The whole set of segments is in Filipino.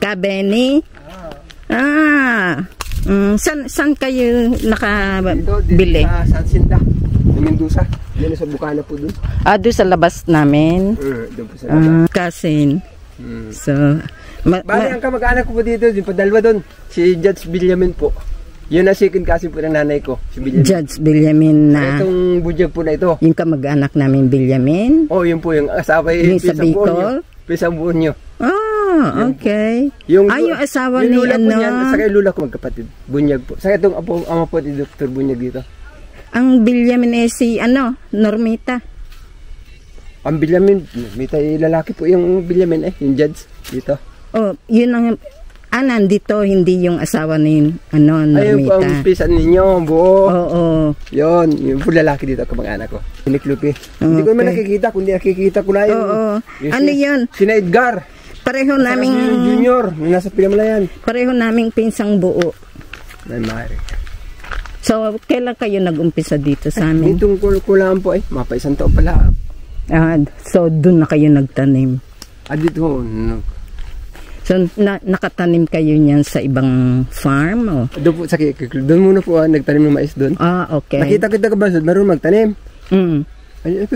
Kabeni? San kayo nakabili? Dito, sa San Sinda, sa Mendoza. Yan sa Bukana po dun. Doon sa labas namin? Doon po sa labas. Kasin. So, bali, ang kamag-anak ko po dito, yung padalwa doon, si Judge Villamin po. Yun na second cousin po ng nanay ko, si Villamin. Judge Villamin na? Itong budyag po na ito. Yung kamag-anak namin, Villamin? Yun po yung asawa yung sa Bicol? Pisambunyo. Okay. Yung asawa ni ano? Sa kay lula ko magkapatid, Bunyag po. Sa itong ama po ni Dr. Bunyag dito. Ang Villamin si Normita? Ang Villamin, Normita lalaki po yung Villamin yung judge dito. Yun ang nandito, hindi yung asawa ni Normita. Ayun po ang pisan ninyo, buo. Oo. Yun, yung po lalaki dito, kamag-anak ko. Siniklupi. Hindi ko naman nakikita, kundi nakikita ko na yun. Ano yun? Sina Edgar. Pareho naming... Junior, nasa Pinamalayan. Pareho naming pinsang buo. Ay, Mari. So, kailan kayo nag-umpisa dito sa amin? Ditong kulang po mapa isang taon pala. So, dun na kayo nagtanim? Dito, So, nakatanim kayo niyan sa ibang farm? O? Doon po, doon muna po nagtanim ng mais doon. Okay. Nakita ka ba marunong magtanim? Ay,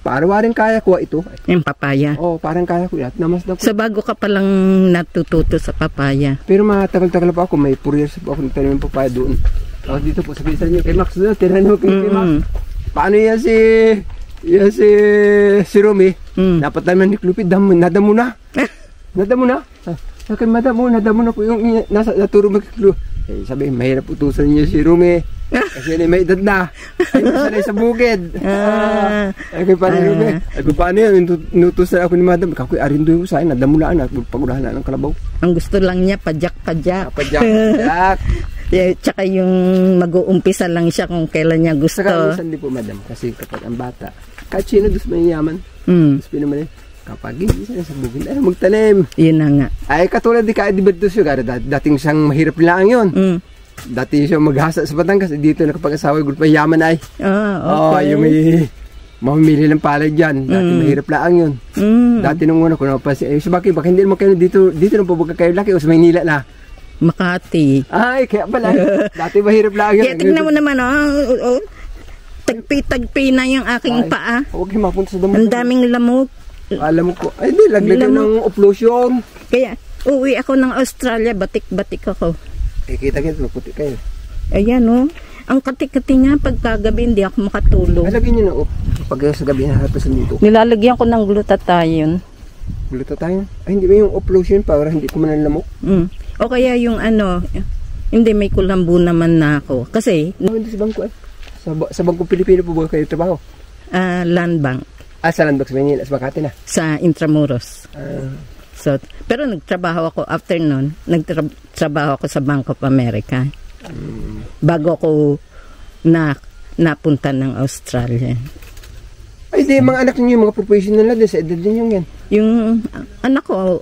parang kaya ko ito. Yung papaya? Parang kaya ko yan. Namasdan ko. So, bago ka palang natututo sa papaya? Pero matagal-tagal pa ako, may 4 years po ako nagtanim ng papaya doon. Dito po, sabihin sa inyo, kay Max doon, tirahan mo kay Max. Paano yan si Romy? Dapat naman ni Klupid, nadamo na. Nadamo na? Kaya nadamo na po yung naturo mag-clue. Sabi, mahirap utusan niyo si Romy. Kasi may edad na. Ay, sanay sa bukid. Ay, paano Romy? Ay, paano yan? Inutusan ako ni Madam. Kakoy, arindoy ko sa akin. Nadamulaan na. Pagulahan na ng kalabaw. Ang gusto lang niya, padyak-padyak. Padyak-padyak. Tsaka yung mag-uumpisa lang siya kung kailan niya gusto. Saka minsan di po, Madam. Kasi kapag ang bata, kahit sino gusto mayayaman. Gusto naman kapag isa sa bukid, ay magtanim. Yun na nga. Ay, katulad di ka Ediberto Sugar, dating siyang mahirap lang yun. Dati siya maghasa sa Batangas, dito nakapag-asawa, gulp mayaman ay. Okay. Yung may mamimili ng palay dyan. Dati mahirap lang yun. Dati nung una ko napapansin, bakit hindi naman kayo dito nang pabaga kayo laki o sa Maynila na? Makati. Ay, kaya pala. Dati mahirap lang yun. Kaya tignan mo naman, tagpi-tagpi na yung aking paa. Huwag kayo mapunta sa damo. Ang daming lamok. Alam ko, ay di, laglag ng oplosion. Kaya, uwi ako ng Australia, batik-batik ako. Kita-kita, puti kayo. Ayan ang katik-kati nga, pagkagabi hindi ako makatulog. Lagyan nyo na, pag sa gabi na hatasan dito. Nilalagyan ko ng glutathione. Glutathione? Ay, hindi ba yung oplosion para hindi ko mananlamok? O kaya yung hindi, may kulambu naman na ako. Kasi, hindi sa bangko sa Bangko Pilipino po ba kayo trabaho? Land Bank. Sa Land Bank sa Manila, sa Makati na? Sa Intramuros. So, pero nagtrabaho ako after nun, nagtrabaho ako sa Bank of America. Bago ako napunta ng Australia. Ay, di, mga anak niyo, mga professional na din, sa edad din yung yan. Yung anak ko,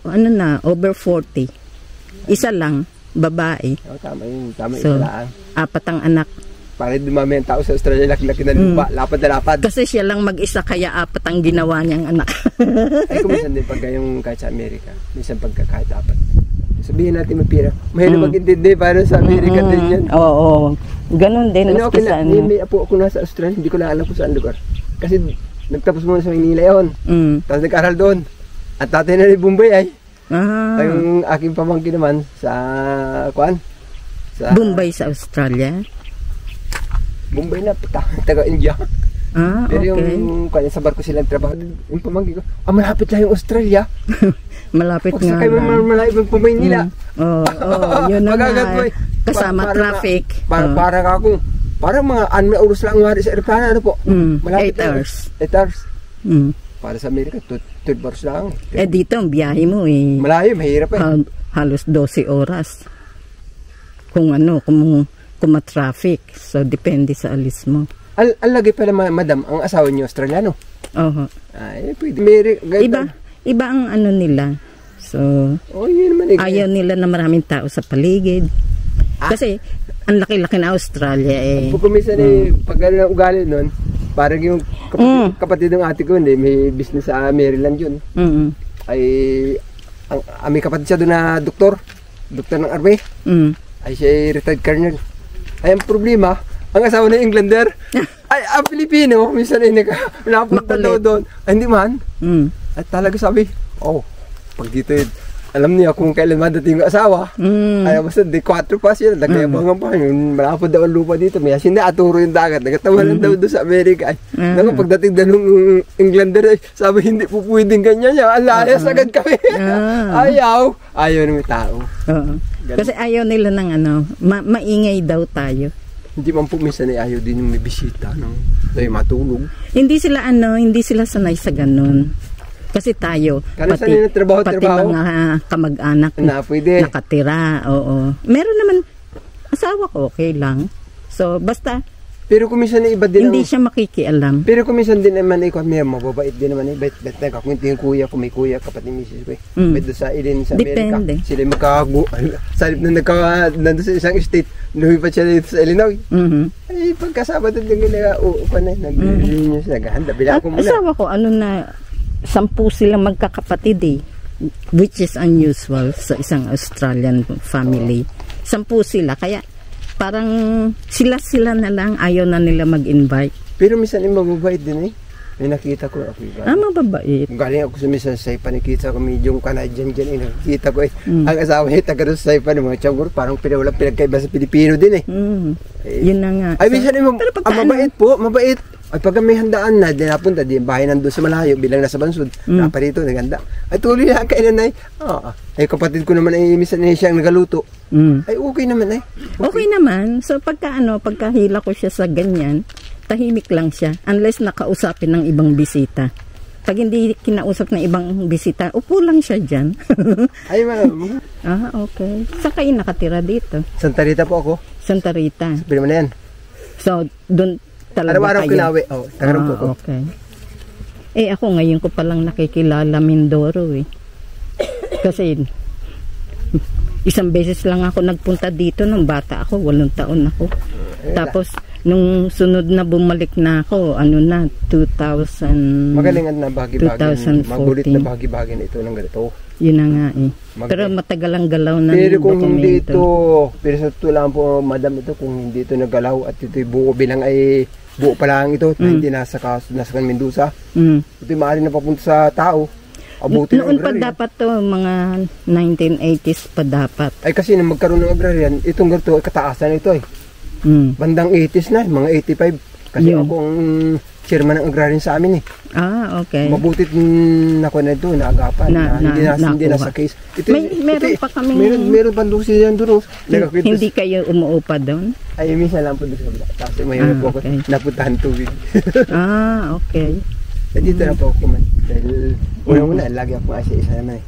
over 40. Isa lang, babae. Tama yun, tama so, isa lang. 4 ang anak. Para dumami ang tao sa Australia, laki-laki na lupa, lapad na lapad. Kasi siya lang mag-isa, kaya 4 ang ginawa niyang anak. Ay, kuminsan din pagka yung kahit sa Amerika, minsan pagka kahit 4. Sabihin natin mapira. Mahirap mag-intindi para sa Amerika din yan. Oo, ganun din. Okay na, may apo ako nasa Australia, hindi ko lang alam kung saan lugar. Kasi nagtapos muna sa Manila yun. Tapos nag-aral doon. At tatay na rin Bombay ay. Ay, yung aking pamangkin naman sa Bombay sa Australia? Bombay na, taga-India. Pero okay. yung kanya sa barko silang trabaho, yung pamangkin ko, malapit lang yung Australia. Malapit nga lang. Pag sakay malapit po Maynila. Yun na nga. Kasama traffic. Parang mga oras lang wari sa aeroplano, ano po? 8 hours. 8 hours. Para sa Amerika, 12 hours lang. Dito ang biyahe mo malayo, mahirap halos 12 oras. Kung ma-traffic. So, depende sa alis mo. Lagi pala, madam, ang asawa niyo, Australiano. Ay, pwede. Iba ang nila. So, yun naman, ayaw nila na maraming tao sa paligid. Kasi, ang laki-laki na Australia Kumisan pag gano'n ang ugali nun, parang yung kapatid ng ate ko, may business sa Maryland yun. Ay, may kapatid siya doon na doktor ng army. Ay siya ay retired colonel. Ay ang problema, ang asawa ng Englander, ay ang Pilipino, minsan ay napunta daw doon. Ay hindi man. At talaga sabi, pag dito alam niya kung kailan madating yung asawa. Ay basta di 4 pa siya, nagkayabangan pa yun. Malapad daw ang lupa dito, may asin na aturo yung dagat. Nagatawanan daw doon sa Amerika. Ay, pagdating daw ng Englander, sabi hindi po pwedeng ganyan yan. Alayas agad kami. Ayaw na may tao. Kasi ayaw nila ng maingay daw tayo. Hindi man po minsan ay ayaw din yung may bisita tayo matulog. Hindi sila sanay sa ganun. Kasi tayo, pati mga kamag-anak na pwede nakatira, meron naman, asawa ko, okay lang. So, basta, pero kung minsan iba din hindi siya makikialam. Pero kung minsan din naman may mababait din naman bait nagkakwento yung kuya, kung may kuya, kapatid ni Mrs. Way. May doon sa ilin sa Amerika. Depende. Sila salip na nandun sa isang state, lumipat siya dito sa Illinois. Ay, pagkasama doon yung nag-reunion siya, naghahanda. Bila ako muna. Asawa ko, 10 silang magkakapatid which is unusual sa isang Australian family. 10 sila, kaya parang sila na lang, ayaw na nila mag-invite. Pero minsan yung mababait din may nakita ko ako. Mababait. Galing ako sa minsan sa Saipan, nakita ko yung Canadian dyan, nakita ko ang asawa niya taga sa Saipan, mga tiyanggur, parang walang pinagkaiba sa Pilipino din Yun na nga. Ay, minsan mabait po, mabait. Ay pag may handaan na, di napunta, di bahay nandun sa malayo, bilang nasa Bansud, naparito, naganda. Ay tuloy na kainan ay kapatid ko naman ay minsan siyang nagaluto. Ay okay naman Okay naman. So pagkahila ko siya sa ganyan, tahimik lang siya, unless nakausapin ng ibang bisita. Pag hindi kinausap ng ibang bisita, upo lang siya dyan. Ay ma'am. Okay. Saan kayo nakatira dito? Santa Rita po ako. Santa Rita. Sabi naman na yan. So, doon talaga araw-araw kinawi. Tagarap po ko. Okay. Ako ngayon ko palang nakikilala Mindoro Kasi isang beses lang ako nagpunta dito nung bata ako, 8 taon ako. Tapos nung sunod na bumalik na ako, 2000 magaling at nabagi-bagi, magulit na bagi-bagi na ito ng ganito. Yun na nga Pero matagal ang galaw ng pero kung dokumento. Hindi ito, pero sa totoo lang po madam ito, kung hindi ito nagalaw at ito buo bilang ay buo pa lang ito, hindi nasa Mendoza. Ito maaari na papunta sa tao. Noon pa dapat to, mga 1980s pa dapat. Ay kasi nang magkaroon ng agrarian, itong ganito ay kataasan ito Bandang 80s na, mga 85. Kasi ako ang chairman ng agrarian sa amin okay. Mabutit ako na ito, naagapan. Hindi na sa case. Meron pa kami. Meron pa doon siya doon. Hindi kayo umuupa doon? Ay, minsan lang po doon sa kabila. Kasi mayroon po ako napuntahan tubig. Okay. Dito na po ako man. Dahil una lagi ako isa naman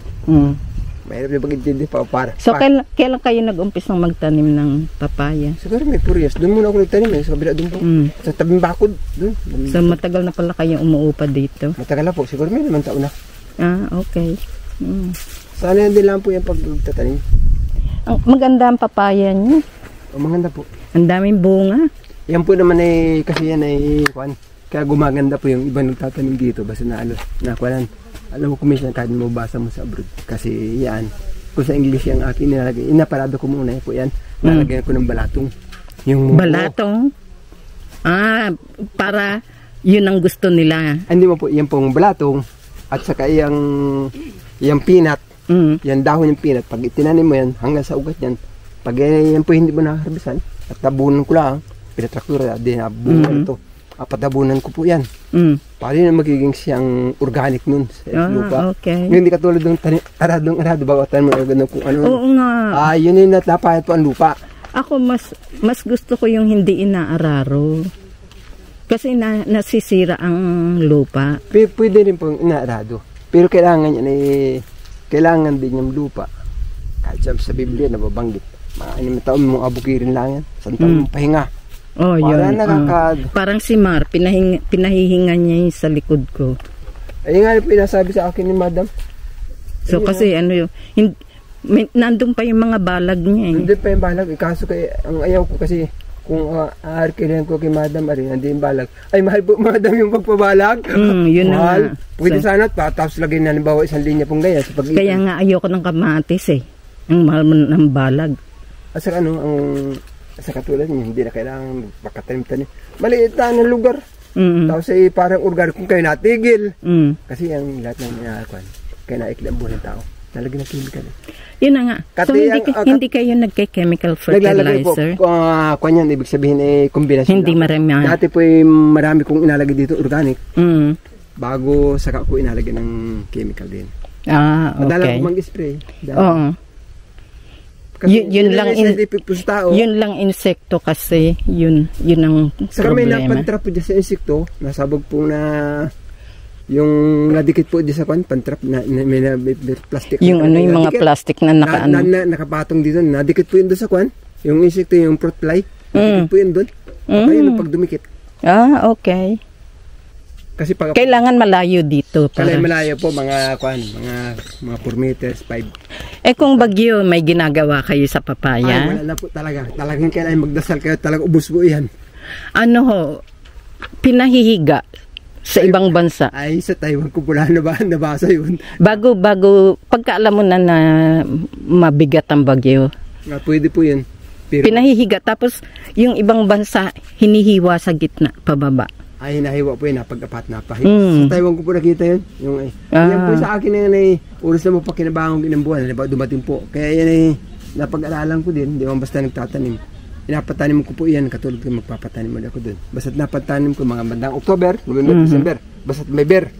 Mahirap yung pag-intindi pa para. So, kailan kayo nag-umpisang magtanim ng papaya? Siguro may 4 years. Doon muna ako nagtanim sa kabila doon po. Sa tabing bakod. Doon. So, matagal na pala kayo umuupa dito? Matagal na po. Siguro may 5 taon na. Okay. Sana yan din lang po yung pagtatanim. Maganda ang papaya niyo. Maganda po. Ang daming bunga. Yan po naman kasi yan kaya gumaganda po yung iba nagtatanim dito. Basta nakuha alam mo kung minsan kahit mabasa mo sa abroad. Kasi yan, kung sa English yung akin nilalagay, inaparado ko muna po yan. Nalagyan ko ng balatong. Balatong? Para yun ang gusto nila. Hindi mo po, yan pong balatong at saka yung peanut. Yan dahon yung peanut. Pag itinanim mo yan, hanggang sa ugat yan. Pag yan po hindi mo nakaharbisan, at tabunan ko lang, pinatraktura, di nabungan ito. Patabunan ko po yan. Para yun magiging siyang organic nun sa lupa. Okay. Yung hindi katulad ng arado, bawatan mo kung ano. Oo nga. Yun yung napahit po ang lupa. Ako mas gusto ko yung hindi inaararo. Kasi nasisira ang lupa. Pwede rin pong inaarado. Pero kailangan yan kailangan din yung lupa. Kahit sa Biblia nababanggit. Mga 6 taon mong abukirin lang yan. Sa taon mong pahinga. Yun. Parang si Mar, pinahihinga niya yung sa likod ko. Ay nga pinasabi sa akin ni Madam. So kasi nandun pa yung mga balag niya Nandun pa yung balag. Kaso ang ayaw ko kasi kung aarkilan ko kay Madam Arin, hindi yung balag. Ay, mahal po, Madam, yung pagpabalag. Yun mahal. na nga. Pwede sana, tapos lagay na, halimbawa, isang linya pong ganyan. Kaya nga, ayoko ng kamatis eh. Ang mahal mo ng balag. At saka sa katulad niya, hindi na kailangan makatanim-tanim. Maliit na ng lugar. Tapos ay parang organ kung kayo natigil. Kasi ang lahat ng kaya naikli ang buhay ng tao. Nalagyan ng chemical. Yun na nga. So, hindi kayo nagka-chemical fertilizer? Naglalagay po, kanyan, ibig sabihin kombinasyon. Hindi marami. Dati po marami kong inalagay dito, organic. Bago saka ko inalagay ng chemical din. Okay. Madalang ko mag-spray. Oo. Yun lang insekto kasi, yun ang saka problema. Saka may napantrap po dyan sa insekto, nasabog po na yung nadikit po dyan sa pantrap na may plastic. Yung yung mga plastic na nakapatong dito, nadikit po yun doon sa kwan. Yung insekto, yung fruit fly, nadikit po yun doon. Ayun pag dumikit. Okay. Kasi kailangan malayo dito. Kailangan malayo po, mga 4 meters, 5. Kung bagyo, may ginagawa kayo sa papaya? Ay, wala na po talaga. Talagang kailangan magdasal kayo, talagang ubos po yan. Pinahihiga sa ibang bansa? Ay, sa Taiwan ko pula nabasa yun. Bago, pagkaalam mo na mabigat ang bagyo? Pwede po yun. Pero, pinahihiga, tapos yung ibang bansa, hinihiwa sa gitna, pababa. Ay, hinahiwa po yun, napag-apat na pa. Sa Taiwan ko po nakita yun. Yan po sa akin na yan ay oras na mapakinabangon ng buwan. Halimbawa, dumating po. Kaya yan ay napag-alalan ko din. Hindi man basta nagtatanim. Inapatanim ko po yan. Katulad ko magpapatanim mo ako dun. Basta napatanim ko mga bandang October, November, December. Basta may bear.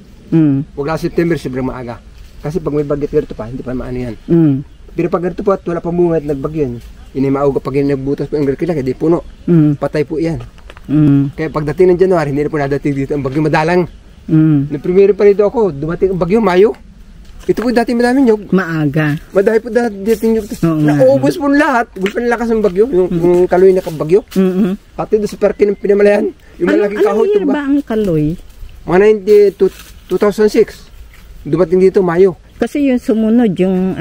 Huwag lang September, sobrang maaga. Kasi pag may bagit ganito pa, hindi pa maano yan. Pero pag ganito po at wala pa bunga at nagbagyo yan, inimauga pag nagbutas po yung garkila, di puno. Patay po yan. Kaya pagdating ng January, hindi na po nadating dito ang bagyo madalang. Nung primero pa rito ako, dumating ang bagyo, Mayo. Ito po dati madaming nyog. Maaga. Madami po dating nyog. Naubos po lahat. Gusto na lakas ng bagyo, yung kaloy na kabagyo. Pati doon sa parke ng Pinamalayan. Yung malaking kahoy. Ano ba ang kaloy? Mga 2006. Dumating dito, Mayo. Kasi yung sumunod, yung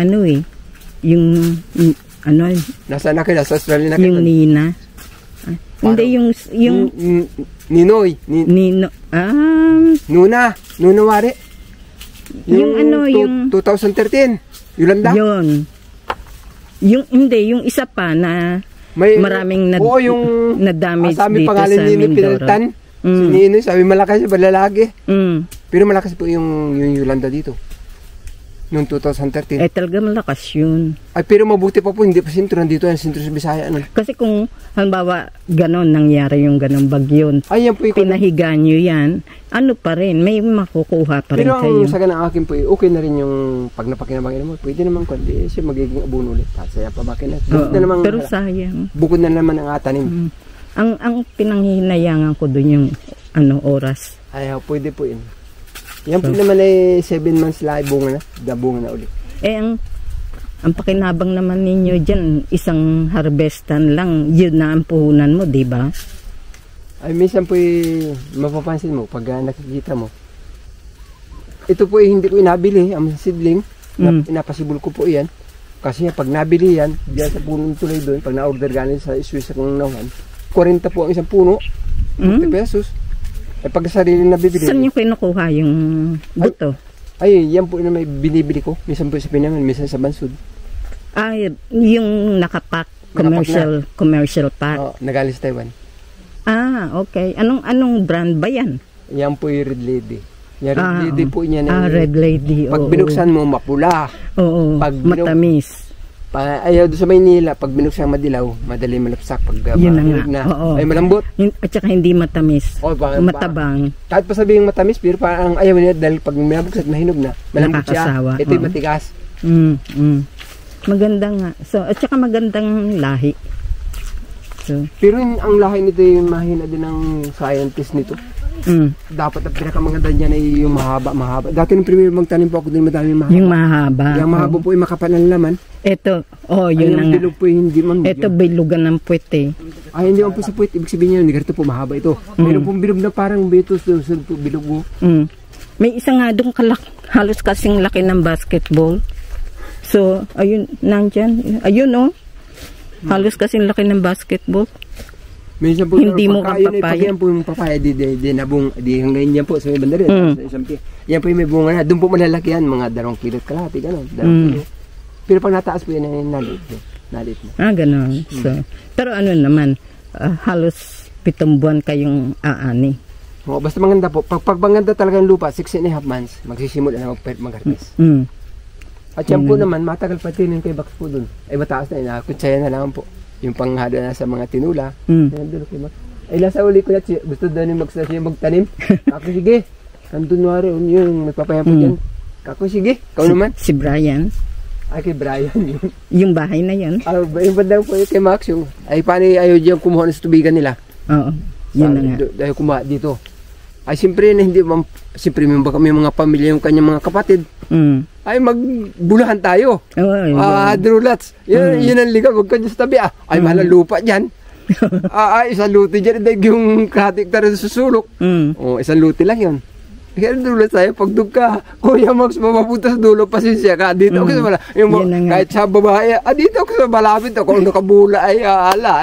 Nasaan na kayo? Nasa Australia na kayo? Yung Nina. Hindi, yung Ninoy. Nuna Wari. Yung 2013. Yolanda. Yun. Yung isa pa na maraming na-damage dito pangalan sa Mindoro. Si Ninoy, sabi malakas siya, balalagi. Pero malakas po yung Yolanda dito. Noong 2013. Talaga malakas yun. Ay, pero mabuti pa po, hindi pa sintro nandito yan, sintro sa Bisaya. Kasi kung, halimbawa, ganon, nangyari yung ganon bagyo, yan po pinahiga nyo yan, pa rin, may makukuha pa rin kayo. Pero ang saga ng akin po, okay na rin yung pag napakinabangin mo, pwede naman kundi siya magiging abono ulit. Saya pa bakin na. Pero sayang. Bukod na naman ang atanim. Ang pinanghihinayangan ko dun yung oras. Ay, pwede po yun. Yan po naman ay 7 months lang bunga na ulit. Ang pakinabang naman ninyo dyan, isang harvestan lang, yun na ang puhunan mo, di ba? Ay, minsan po mapapansin mo, pag nakikita mo, ito po hindi ko inabili, ang seedling, inapasibol ko po yan. Kasi pag nabili yan, diyan sa punong tuloy doon, pag na-order galing sa Swiss akong nauhan, 40 po ang isang puno, 50 pesos. Pag sarili na bibili. Saan nyo kinukuha yung buto? Ay, yan po na may binibili ko. Minsan po sa Pinangan, minsan sa Bansud. Yung nakapack, commercial pack. Nagaling sa Taiwan. Okay. Anong brand ba yan? Yan po yung Red Lady. Yung Red Lady po niya. Red Lady. Pag binuksan mo, mapula. Oo, matamis. Ayaw doon sa Maynila, pag binuksan madilaw, madali malapsak. Pag yun na. Ay malambot. At saka hindi matamis. Matabang. Kahit pa sabihin matamis, pero parang ayaw niya dahil pag minabuksan, mahinog na. Malambot siya. Ito'y matigas. Maganda nga. At saka magandang lahi. Pero ang lahi nito yung mahina din ng scientist nito. Dapat ang pinakamaganda niyan ay yung mahaba. Dati nung primero magtanim po ako din madaming mahaba. Yung mahaba. Yung mahaba po yung makapal ng laman. Ito, yun na nga. Bilog po hindi man. Ito bilugan ng puwet eh. Ay, hindi man po sa puwet. Ibig sabihin niya, ganito po mahaba ito. Meron pong bilog na parang betos doon po, bilog po. May isa nga doon halos kasing laki ng basketball. So, ayun, nandyan. Ayun halos kasing laki ng basketball. Minsan po, Hindi mo pagka yun ay papaya. pag yan po yung papaya, di nabung, di hanggang yan po sa may banda rin. Yan po yung may bunga na. Doon po malalaki yan, mga 2 kilo at kalahati, gano'n. 2 kilo. Pero pag nataas po yan, ay nalit na. Ganon. So, pero ano naman, halos 7 buwan kayong aani. Oo, basta maganda po. Pag maganda talaga yung lupa, 6.5 months, magsisimula na mag-harvest. At yan po naman, matagal pa din yung kay Bax po dun. Ay mataas na, inakutsaya na lang po. Yung panghada na sa mga tinula. Yan doon kay Bax. Ay lasa uli ko yan, gusto doon yung magtanim. Ako sige, nandun wari, yung may papaya po dyan. Ako sige, ikaw naman. Si Brian. Ay kay Brian yun. Yung bahay na yun. Yung bandang po yung kay Max yung, ay paano ayaw dyan kumuha ng tubigan nila. Oo, yun na nga. Ayaw kumuha dito. Ay siyempre na hindi, siyempre may mga pamilya yung kanyang mga kapatid. Ay magbulahan tayo. Drulats. Yun ang ligaw, huwag ka dyan sa tabi. Ay mahal ang lupa dyan. Isang luti dyan, yung katiktar sa susulok. Isang luti lang yun. Kaya drulats tayo, pag doon ka, Kuya Max, mapapunta sa dulo, pasensya ka. Dito ako sa malapit. Kahit sa babae, dito ako sa malapit. Kung nakabula ay,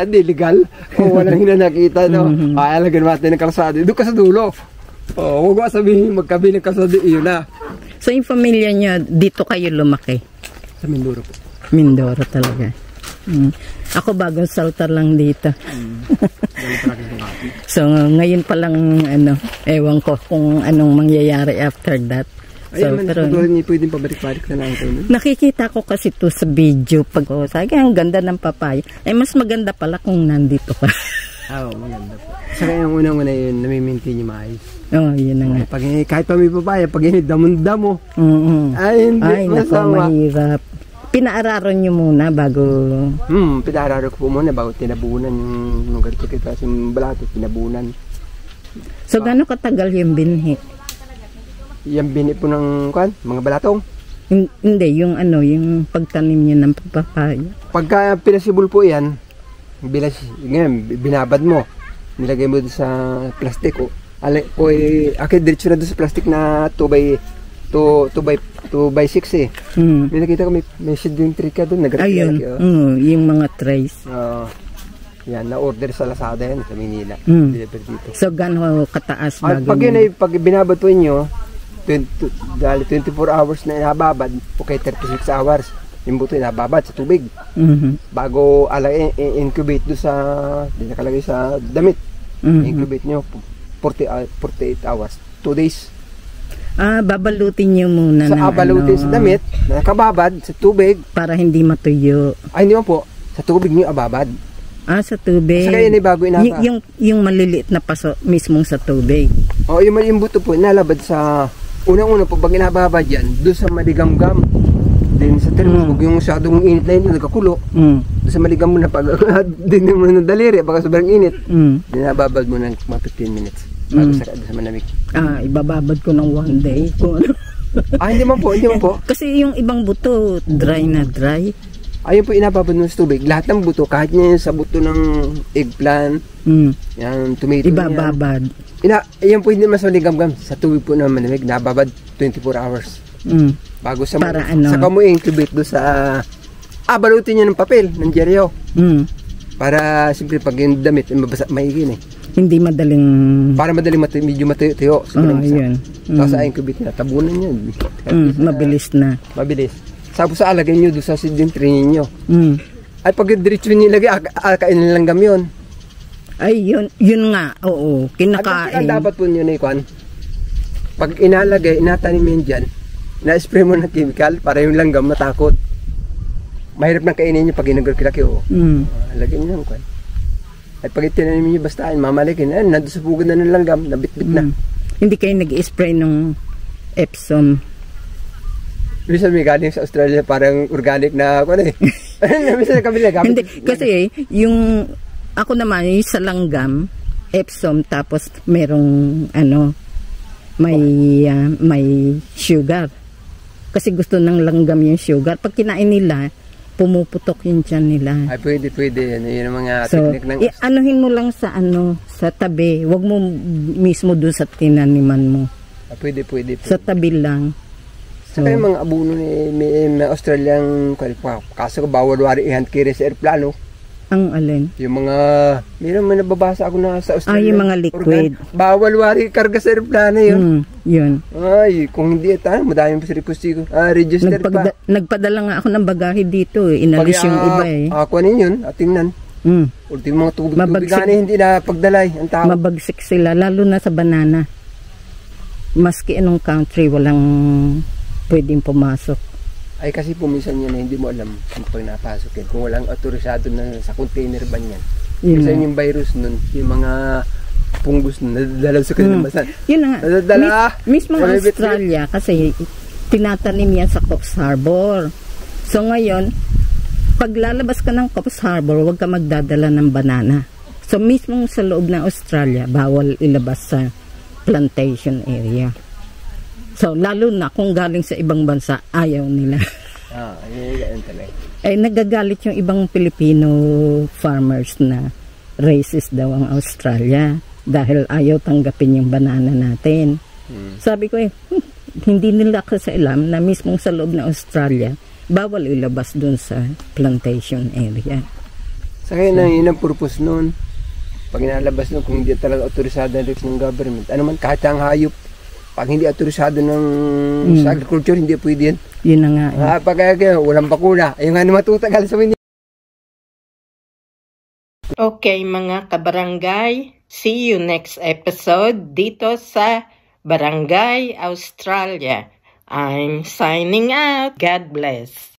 hindi legal. Walang hinanakita. Alagyan natin ng kalsada. Doon ka sa dulo. Huwag ko sabihin, magkabi ng kalsada, yun na. So yung pamilya niya, dito kayo lumaki? Sa Mindoro po. Mindoro talaga. Ako bagong saltar lang dito. So ngayon pa lang ewan ko kung anong mangyayari after that. So, pero hindi pwedeng pabalik-balik na lang tayo. Nakikita ko kasi to sa video pag sabi ang ganda ng papaya. Mas maganda pala kung nandito ka. Maganda po. Saka yung unang-una yun, nami-maintain yung maayos. Yun na nga. Kahit pa may papaya, pag yun, damon-damo. Ay, naku, mahirap. Pinaararon nyo muna bago... Pinaararon ko po muna bago tinabunan yung lugar ko kita. Yung balato, tinabunan. So, gano'ng katagal yung binhi? Yung binhi po ng mga balatong? Hindi, yung pagtanim nyo ng papaya. Pagka pinasibol po yan, binabad mo. Nilagay mo doon sa plastic. Akin, diretso na doon sa plastic na 2x6 eh. May nakita ko may shade yung trick ka doon. Ayun, yung mga trays. Yan, na-order sa Lazada yan sa Manila. Deliver dito. So, gano'n kataas bago? Pag binabad po inyo, 24 hours na inababad, okay, 36 hours. Yung buto inababad sa tubig. Bago incubate doon sa, nakalagay sa damit. Incubate nyo, 48 hours. 2 days. Babalutin nyo muna babalutin sa damit, nakababad sa tubig. Para hindi matuyo. Ay, hindi mo po. Sa tubig nyo ababad. Sa tubig. Saka yun ay bago inaba. Yung maliliit na paso mismong sa tubig. Yung buto po, inalabad sa, unang-una po, pag inababad yan, doon sa maligamgam. Din sa termos, yung masyadong init na yun, nagkakulo. Doon sa maligam mo na pag, din mo na daliri, baka sobrang init. Dinababad mo ng mga 15 minutes. Bago sa malamig. Ibababad ko ng 1 day. Hindi man po. Kasi yung ibang buto, dry na dry. Ayun po, inababad mo sa tubig. Lahat ng buto, kahit niya sa buto ng eggplant, yan, tomato. Ibababad. Yan po hindi mas maligam-gam. Sa tubig po na malamig, nababad 24 hours. Bago sa para saka mo incubate doon sa balutin niya ng papel, ng jeryo. Para siyempre pag yung damit, maigin eh. Hindi madaling... Para madaling medyo matuyo. Yun. Tapos sa incubate niya, tabunan niya. Mabilis na. Mabilis. Tapos sa alagay niyo doon sa sidentry ninyo. Ay pag diretso niyo ilagay, kainin lang yun. Ay, yun nga. Oo, kinakain. Ang dapat po nyo na ikuan. Pag inalagay, inatanim yun dyan, na-spray mo ng chemical para yung langgam matakot. Mahirap nang kainin nyo pag inagulkilaki. Lagyan nyo lang kuan. Ay pag itinanim nyo bastaan, mamalikin, nandun sa pugod na ng langgam, nabit-bit na. Hindi kayo nag-spray ng Epsom? Bisa may galing sa Australia, parang organic na kuan eh. Bisa kami nagamit. Hindi, kasi yung ako naman, yung sa langgam, Epsom, tapos merong may sugar. Kasi gusto ng langgam yung sugar. Pag kinain nila, pumuputok yung tiyan nila. Ay, pwede. Yun ang mga technique ng... anuhin mo lang sa sa tabi. Huwag mo mismo doon sa tinaniman mo. Pwede. Sa tabi lang. Saka yung mga abuno ni Australian, kaso bawal wari i-hand carry sa aeroplano. Ang alin? Yung mga, may nababasa ako na sa Australia. Yung mga liquid. Bawal wari karga sa aeroplano yun. Yun. Ay, kung hindi madami pa sa request ko. Register pa. Nagpadala nga ako ng bagahe dito Inalis yung iba Ako yun, tingnan. Ultimo mga tubig hindi na pagdalay ang tao. Mabagsik sila, lalo na sa banana. Maski anong country, walang pwedeng pumasok. Ay kasi pumisan yan hindi mo alam kung pag napasok yan. Kung walang autorisado na sa container ban yan. Minsan yung virus nun, yung mga pungus nun, nadadala sa kanilang basan. Yun na nga. Nadadala. Mismo Australia, kasi tinatanim yan sa Coffs Harbour. So ngayon, pag lalabas ka ng Coffs Harbour, huwag ka magdadala ng banana. So mismo sa loob ng Australia, bawal ilabas sa plantation area. So, lalo na kung galing sa ibang bansa, ayaw nila. Yan talaga. Nagagalit yung ibang Filipino farmers na racist daw ang Australia dahil ayaw tanggapin yung banana natin. Sabi ko hindi nila kasi alam na mismong sa loob ng Australia, bawal ilabas dun sa plantation area. Sa kaya yun ang purpose nun. Pag inalabas nun, kung hindi talaga autorisado ng government, ano man, kahit ang hayop, pag hindi autorisado ng sa agriculture, hindi pwede yan. Yun na nga. Pag walang bakuna, ayun nga matutagal sa Manila. Okay mga kabarangay, see you next episode dito sa Barangay Australia. I'm signing out. God bless.